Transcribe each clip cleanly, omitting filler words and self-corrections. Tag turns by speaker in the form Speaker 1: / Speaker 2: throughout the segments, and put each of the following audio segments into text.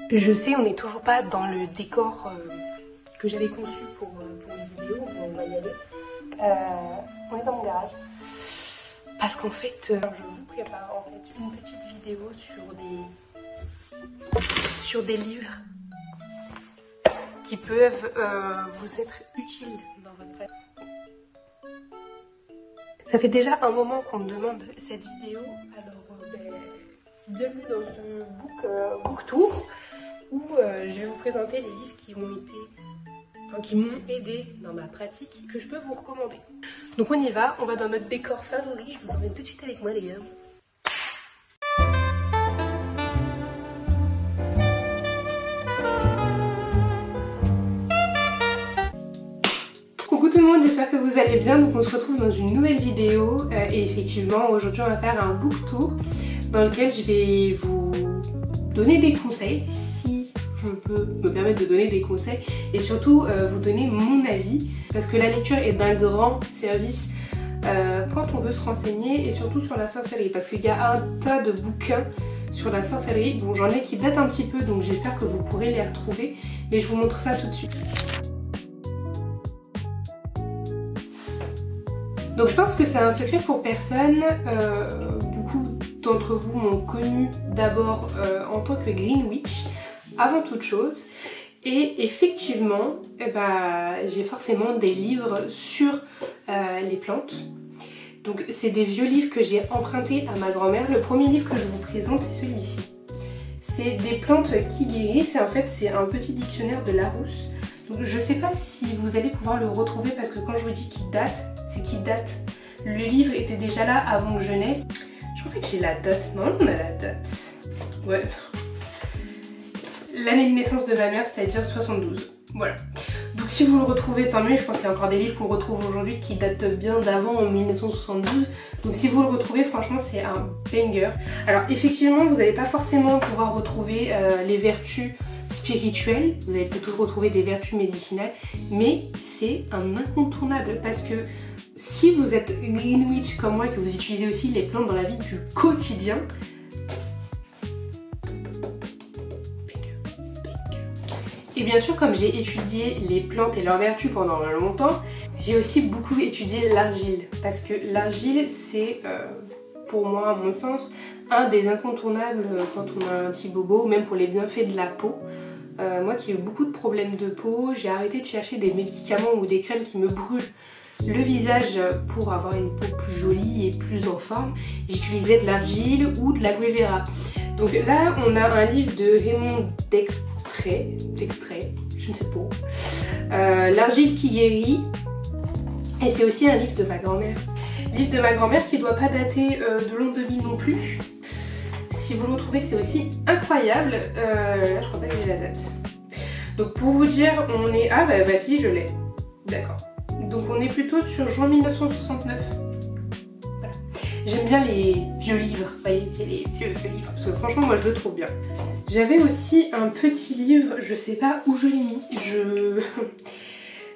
Speaker 1: Je sais, on n'est toujours pas dans le décor que j'avais conçu pour les vidéos, mais on va y aller. On est dans mon garage. Parce qu'en fait, je vous prépare en fait une petite vidéo sur des livres qui peuvent vous être utiles dans votre pratique. Ça fait déjà un moment qu'on me demande cette vidéo, alors bienvenue dans ce book tour où je vais vous présenter les livres qui m'ont aidé dans ma pratique, que je peux vous recommander. Donc on y va, on va dans notre décor favori, je vous emmène tout de suite avec moi les gars. Coucou tout le monde, j'espère que vous allez bien. Donc on se retrouve dans une nouvelle vidéo et effectivement aujourd'hui on va faire un book tour dans lequel je vais vous donner des conseils, si je peux me permettre de donner des conseils, et surtout vous donner mon avis, parce que la lecture est d'un grand service quand on veut se renseigner, et surtout sur la sorcellerie, parce qu'il y a un tas de bouquins sur la sorcellerie. Bon, j'en ai qui datent un petit peu, donc j'espère que vous pourrez les retrouver, mais je vous montre ça tout de suite. Donc je pense que c'est un secret pour personne, beaucoup d'entre vous m'ont connue d'abord en tant que Green Witch, avant toute chose, et effectivement, j'ai forcément des livres sur les plantes. Donc c'est des vieux livres que j'ai empruntés à ma grand-mère. Le premier livre que je vous présente, c'est celui-ci. C'est des plantes qui guérissent, et en fait c'est un petit dictionnaire de Larousse. Donc je sais pas si vous allez pouvoir le retrouver, parce que quand je vous dis qu'il date, c'est qu'il date. Le livre était déjà là avant que je naisse. Je crois que j'ai la date. Non, on a la date. Ouais. L'année de naissance de ma mère, c'est-à-dire 72. Voilà. Donc si vous le retrouvez, tant mieux. Je pense qu'il y a encore des livres qu'on retrouve aujourd'hui qui datent bien d'avant, en 1972. Donc si vous le retrouvez, franchement, c'est un banger. Alors effectivement, vous n'allez pas forcément pouvoir retrouver les vertus spirituelles. Vous allez plutôt retrouver des vertus médicinales. Mais c'est un incontournable, parce que si vous êtes Green Witch comme moi, que vous utilisez aussi les plantes dans la vie du quotidien, et bien sûr, comme j'ai étudié les plantes et leurs vertus pendant longtemps, j'ai aussi beaucoup étudié l'argile, parce que l'argile, c'est pour moi, à mon sens, un des incontournables quand on a un petit bobo, même pour les bienfaits de la peau. Moi qui ai eu beaucoup de problèmes de peau, j'ai arrêté de chercher des médicaments ou des crèmes qui me brûlent le visage pour avoir une peau plus jolie et plus en forme. J'utilisais de l'argile ou de l'aloe vera. Donc là, on a un livre de Raymond Dextrait, je ne sais pas. L'argile qui guérit. Et c'est aussi un livre de ma grand-mère. Livre de ma grand-mère qui ne doit pas dater de l'an 2000 non plus. Si vous le retrouvez, c'est aussi incroyable. Là, je crois pas que j'ai la date. Donc pour vous dire, on est... Ah bah si, je l'ai. D'accord. Donc on est plutôt sur juin 1969. Voilà. J'aime bien les vieux livres, vous voyez, j'ai les vieux livres, parce que franchement moi je le trouve bien. J'avais aussi un petit livre, je sais pas où je l'ai mis,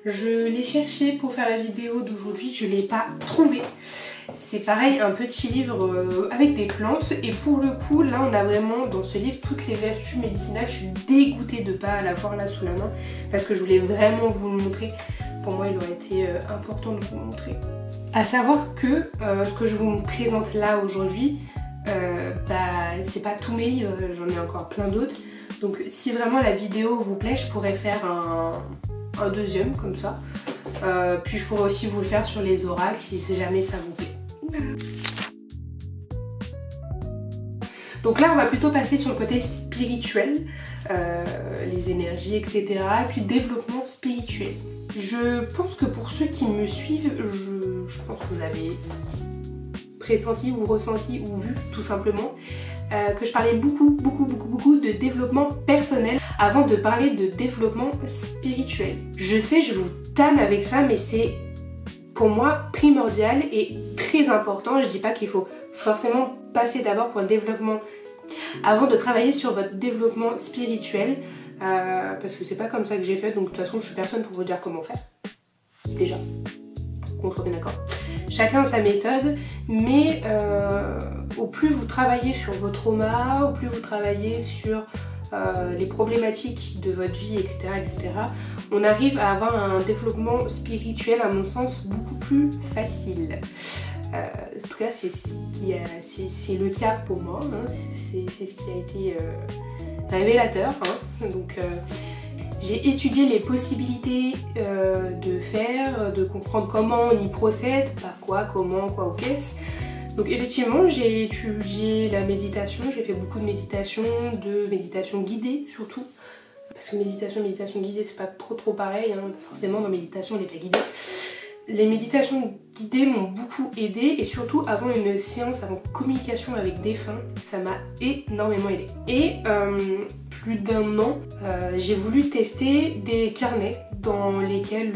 Speaker 1: je l'ai cherché pour faire la vidéo d'aujourd'hui, je l'ai pas trouvé. C'est pareil, un petit livre avec des plantes, et pour le coup là on a vraiment dans ce livre toutes les vertus médicinales. Je suis dégoûtée de pas l'avoir là sous la main, parce que je voulais vraiment vous le montrer. Pour moi il aurait été important de vous le montrer. À savoir que ce que je vous présente là aujourd'hui, c'est pas tous mes livres, j'en ai encore plein d'autres. Donc si vraiment la vidéo vous plaît, je pourrais faire un deuxième comme ça. Puis je pourrais aussi vous le faire sur les oracles si jamais ça vous plaît. Voilà. Donc là on va plutôt passer sur le côté spirituel, les énergies, etc. Et puis développement spirituel. Je pense que pour ceux qui me suivent, je pense que vous avez pressenti ou ressenti ou vu tout simplement que je parlais beaucoup de développement personnel avant de parler de développement spirituel. Je sais, je vous tanne avec ça, mais c'est pour moi primordial et très important. Je dis pas qu'il faut forcément passer d'abord pour le développement avant de travailler sur votre développement spirituel, parce que c'est pas comme ça que j'ai fait, donc de toute façon je suis personne pour vous dire comment faire. Déjà, qu'on soit bien d'accord. Chacun a sa méthode, mais au plus vous travaillez sur vos traumas, au plus vous travaillez sur les problématiques de votre vie, etc., etc., on arrive à avoir un développement spirituel, à mon sens, beaucoup plus facile. En tout cas, c'est le cas pour moi, hein. C'est ce qui a été révélateur. Hein. Donc, j'ai étudié les possibilités de faire, de comprendre comment on y procède, par quoi, comment, quoi ou qu'est-ce. Donc effectivement, j'ai étudié la méditation, j'ai fait beaucoup de méditation guidée surtout. Parce que méditation guidée, c'est pas trop pareil, hein. Forcément dans méditation on n'est pas guidé. Les méditations guidées m'ont beaucoup aidé et surtout avant une séance, avant communication avec des défunts, ça m'a énormément aidé. Et plus d'un an, j'ai voulu tester des carnets dans lesquels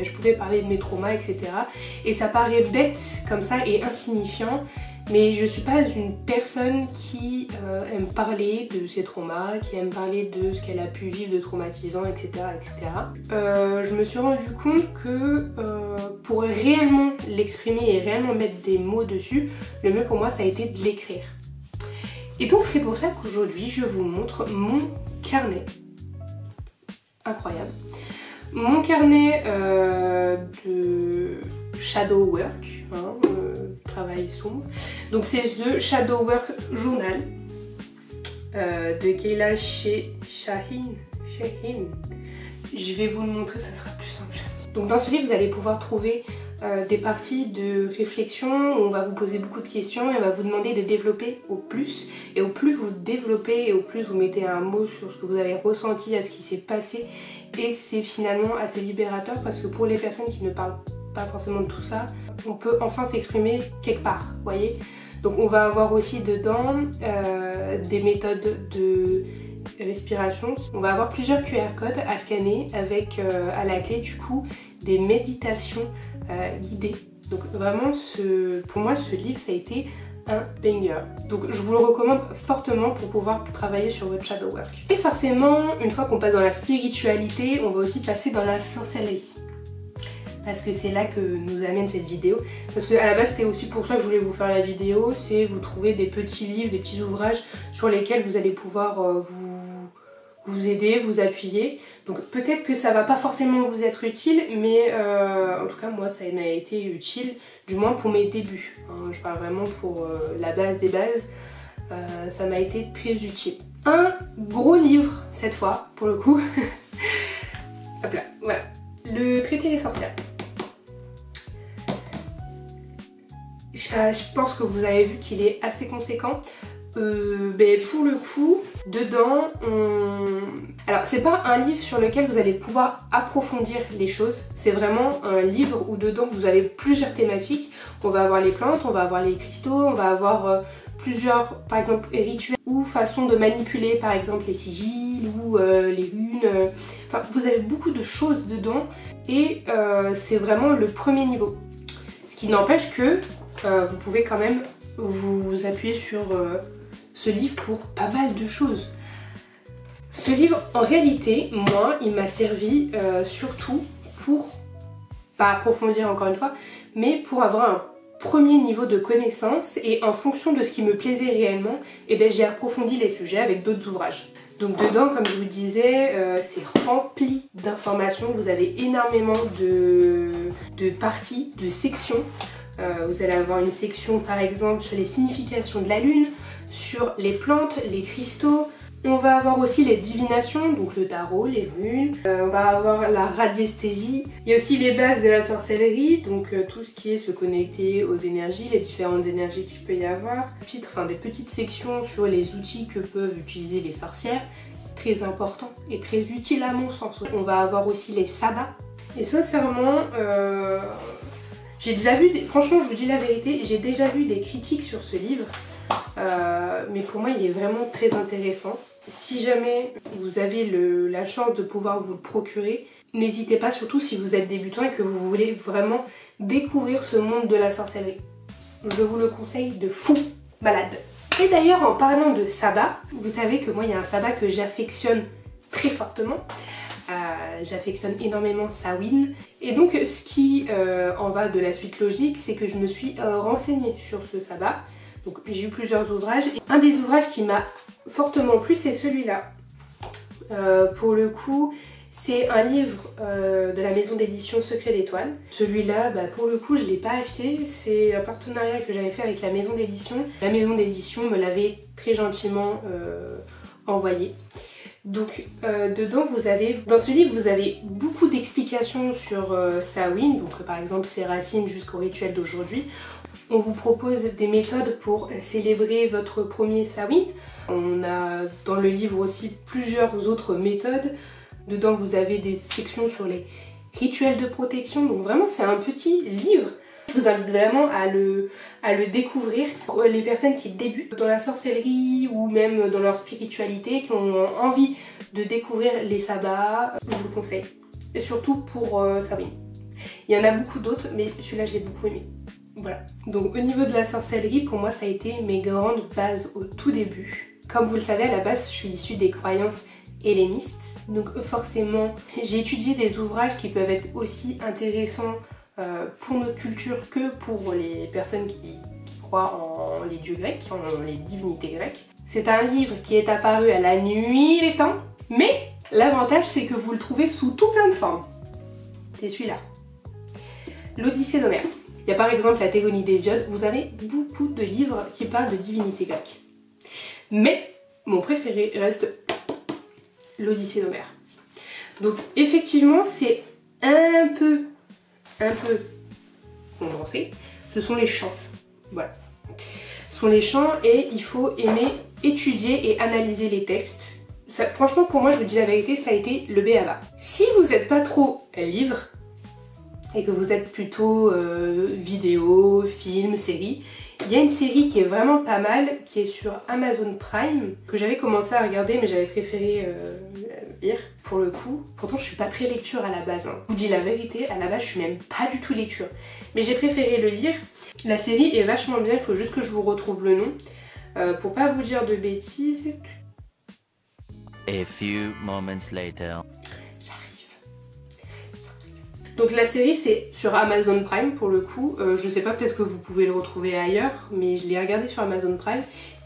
Speaker 1: je pouvais parler de mes traumas, etc. Et ça paraît bête comme ça et insignifiant, mais je suis pas une personne qui aime parler de ses traumas, qui aime parler de ce qu'elle a pu vivre de traumatisant, etc. etc. Je me suis rendu compte que pour réellement l'exprimer et réellement mettre des mots dessus, le mieux pour moi ça a été de l'écrire. Et donc c'est pour ça qu'aujourd'hui je vous montre mon carnet. Incroyable. Mon carnet de shadow work, hein, travail sombre. Donc c'est The Shadow Work Journal de Kayla Shahin. Je vais vous le montrer, ça sera plus simple. Donc dans ce livre vous allez pouvoir trouver des parties de réflexion où on va vous poser beaucoup de questions et on va vous demander de développer au plus. Et au plus vous développez et au plus vous mettez un mot sur ce que vous avez ressenti, à ce qui s'est passé, et c'est finalement assez libérateur parce que pour les personnes qui ne parlent pas forcément de tout ça, on peut enfin s'exprimer quelque part, vous voyez. Donc on va avoir aussi dedans des méthodes de respiration. On va avoir plusieurs QR codes à scanner avec à la clé du coup des méditations guidées. Donc vraiment pour moi ce livre ça a été un banger. Donc je vous le recommande fortement pour pouvoir travailler sur votre shadow work. Et forcément, une fois qu'on passe dans la spiritualité, on va aussi passer dans la sorcellerie. Parce que c'est là que nous amène cette vidéo. Parce qu'à la base c'était aussi pour ça que je voulais vous faire la vidéo, c'est vous trouver des petits livres, des petits ouvrages sur lesquels vous allez pouvoir vous aider, vous appuyer. Donc peut-être que ça va pas forcément vous être utile, mais en tout cas moi ça m'a été utile, du moins pour mes débuts. Hein, je parle vraiment pour la base des bases, ça m'a été très utile. Un gros livre cette fois, pour le coup. Hop là, voilà. Le traité des sorcières. Je pense que vous avez vu qu'il est assez conséquent. Pour le coup, dedans, alors c'est pas un livre sur lequel vous allez pouvoir approfondir les choses, c'est vraiment un livre où dedans vous avez plusieurs thématiques. On va avoir les plantes, on va avoir les cristaux, on va avoir plusieurs, par exemple, rituels ou façons de manipuler, par exemple, les sigils ou les runes. Enfin, vous avez beaucoup de choses dedans et c'est vraiment le premier niveau. Ce qui n'empêche que vous pouvez quand même vous appuyer sur ce livre pour pas mal de choses. Ce livre, en réalité, moi, il m'a servi surtout pour, pas approfondir encore une fois, mais pour avoir un premier niveau de connaissance et en fonction de ce qui me plaisait réellement, j'ai approfondi les sujets avec d'autres ouvrages. Donc dedans, comme je vous disais, c'est rempli d'informations, vous avez énormément de parties, de sections. Vous allez avoir une section par exemple sur les significations de la lune, sur les plantes, les cristaux. On va avoir aussi les divinations, donc le tarot, les runes. On va avoir la radiesthésie. Il y a aussi les bases de la sorcellerie, donc tout ce qui est se connecter aux énergies, les différentes énergies qu'il peut y avoir. Des petites sections sur les outils que peuvent utiliser les sorcières. Très important et très utile à mon sens. On va avoir aussi les sabbats. Et sincèrement, j'ai déjà vu, franchement je vous dis la vérité, j'ai déjà vu des critiques sur ce livre, mais pour moi il est vraiment très intéressant. Si jamais vous avez la chance de pouvoir vous le procurer, n'hésitez pas, surtout si vous êtes débutant et que vous voulez vraiment découvrir ce monde de la sorcellerie. Je vous le conseille de fou malade. Et d'ailleurs en parlant de sabbat, vous savez que moi il y a un sabbat que j'affectionne très fortement. J'affectionne énormément Samhain et donc ce qui en va de la suite logique, c'est que je me suis renseignée sur ce sabbat. Donc j'ai eu plusieurs ouvrages. Et un des ouvrages qui m'a fortement plu, c'est celui-là. Pour le coup, c'est un livre de la maison d'édition Secret d'Étoile. Celui-là, pour le coup, je ne l'ai pas acheté. C'est un partenariat que j'avais fait avec la maison d'édition. La maison d'édition me l'avait très gentiment envoyé. Donc dedans, dans ce livre, vous avez beaucoup d'explications sur Samhain. Donc par exemple, ses racines jusqu'au rituel d'aujourd'hui. On vous propose des méthodes pour célébrer votre premier Samhain. On a dans le livre aussi plusieurs autres méthodes. Dedans, vous avez des sections sur les rituels de protection. Donc vraiment, c'est un petit livre. Je vous invite vraiment à le découvrir. Pour les personnes qui débutent dans la sorcellerie ou même dans leur spiritualité, qui ont envie de découvrir les sabbats, je vous le conseille. Et surtout pour Samhain. Il y en a beaucoup d'autres, mais celui-là, je l'ai beaucoup aimé. Voilà. Donc au niveau de la sorcellerie, pour moi, ça a été mes grandes bases au tout début. Comme vous le savez, à la base, je suis issue des croyances hellénistes. Donc forcément, j'ai étudié des ouvrages qui peuvent être aussi intéressants pour notre culture que pour les personnes qui croient en les dieux grecs, en les divinités grecques. C'est un livre qui est apparu à la nuit des temps, mais l'avantage c'est que vous le trouvez sous tout plein de formes. C'est celui-là. L'Odyssée d'Homère. Il y a par exemple la Théogonie d'Hésiode. Vous avez beaucoup de livres qui parlent de divinités grecques. Mais mon préféré reste l'Odyssée d'Homère. Donc effectivement, c'est un peu condensé. Ce sont les chants. Voilà. Ce sont les chants et il faut aimer étudier et analyser les textes. Ça, franchement, pour moi, je vous dis la vérité, ça a été le b.a.-ba. Si vous n'êtes pas trop livre et que vous êtes plutôt vidéo, film, série, il y a une série qui est vraiment pas mal, qui est sur Amazon Prime, que j'avais commencé à regarder mais j'avais préféré lire pour le coup. Pourtant je suis pas très lecture à la base, hein. Je vous dis la vérité, à la base je suis même pas du tout lecture. Mais j'ai préféré le lire. La série est vachement bien, il faut juste que je vous retrouve le nom. Pour pas vous dire de bêtises.
Speaker 2: A few moments later.
Speaker 1: Donc la série c'est sur Amazon Prime pour le coup, je sais pas, peut-être que vous pouvez le retrouver ailleurs, mais je l'ai regardé sur Amazon Prime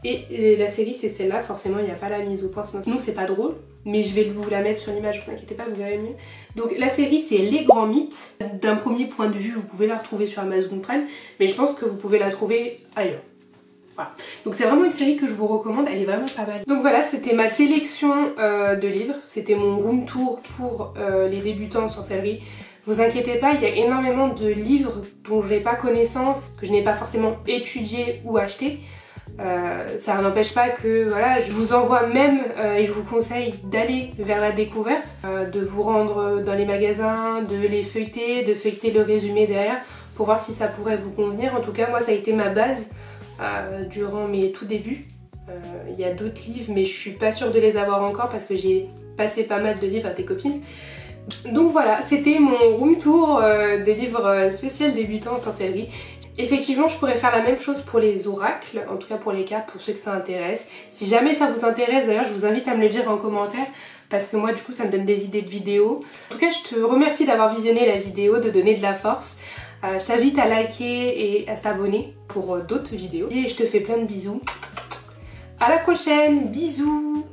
Speaker 1: et la série c'est celle-là, forcément il n'y a pas la mise au point, sinon c'est pas drôle, mais je vais vous la mettre sur l'image, ne vous inquiétez pas, vous verrez mieux. Donc la série c'est Les Grands Mythes, d'un premier point de vue vous pouvez la retrouver sur Amazon Prime, mais je pense que vous pouvez la trouver ailleurs. Voilà. Donc c'est vraiment une série que je vous recommande, elle est vraiment pas mal. Donc voilà, c'était ma sélection de livres, c'était mon room tour pour les débutants en sorcellerie. Vous inquiétez pas, il y a énormément de livres dont je n'ai pas connaissance, que je n'ai pas forcément étudié ou acheté. Ça n'empêche pas que voilà, je vous envoie même et je vous conseille d'aller vers la découverte, de vous rendre dans les magasins, de les feuilleter, de feuilleter le résumé derrière pour voir si ça pourrait vous convenir. En tout cas, moi ça a été ma base durant mes tout débuts. Il y a d'autres livres mais je suis pas sûre de les avoir encore parce que j'ai passé pas mal de livres à des copines. Donc voilà, c'était mon room tour des livres spéciaux débutants en sorcellerie. Effectivement, je pourrais faire la même chose pour les oracles, en tout cas pour les cartes, pour ceux que ça intéresse. Si jamais ça vous intéresse, d'ailleurs, je vous invite à me le dire en commentaire, parce que moi, du coup, ça me donne des idées de vidéos. En tout cas, je te remercie d'avoir visionné la vidéo, de donner de la force. Je t'invite à liker et à t'abonner pour d'autres vidéos. Et je te fais plein de bisous. À la prochaine, bisous!